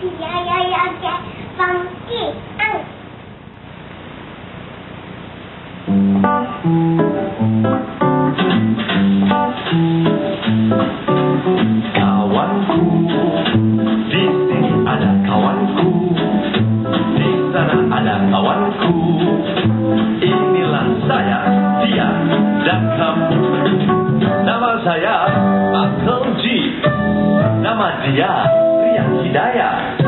ya, funky. Kawanku, di sini ada kawanku, di sana ada kawanku. Inilah saya, dia, dan kamu. Nama saya Uncle G, nama dia Rian Hidayat.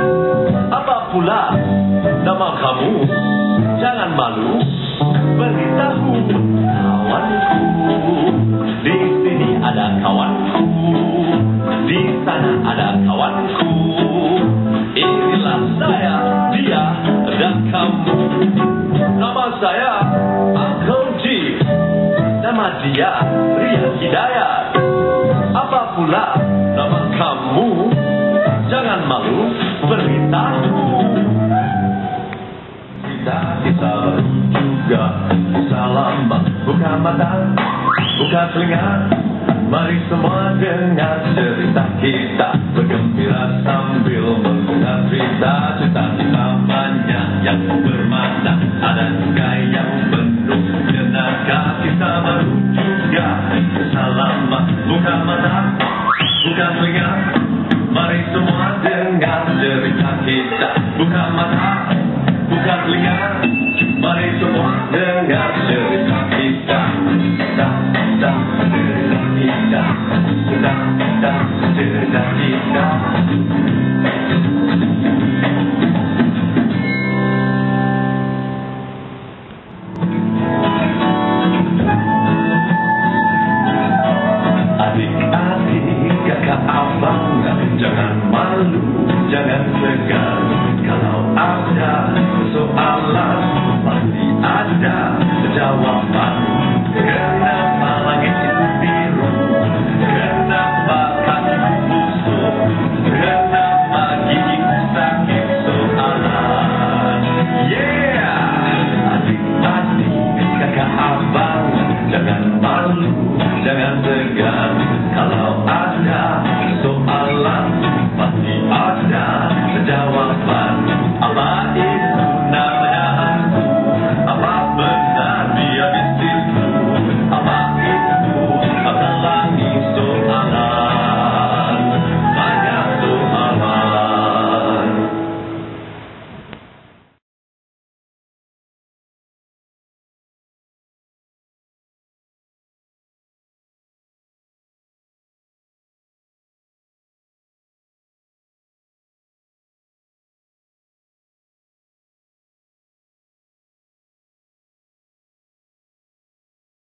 Apa pula nama kamu? Jangan malu, beritahu kawanku. Di sini ada kawanku, di sana ada kawanku. Inilah saya, dia, dan kamu. Nama saya Uncle G, nama dia Rian Hidayat. Apa pula nama kamu? Jangan malu, beritahu. Kita baru juga. Salam, buka mata, buka telinga. Mari semua dengar cerita kita, bergembira sambil mendengar cerita. Cerita banyak yang bermakna, ada juga yang penuh jenaka. Kita baru juga. Salam, buka mata, buka telinga. Mari semua dengar cerita kita, buka mata, buka telinga. Mari semua dengar cerita kita. Cerita kita. Adik-adik, kakak, abang, jangan malu, jangan segan. Kalau ada soalan, pasti ada jawaban.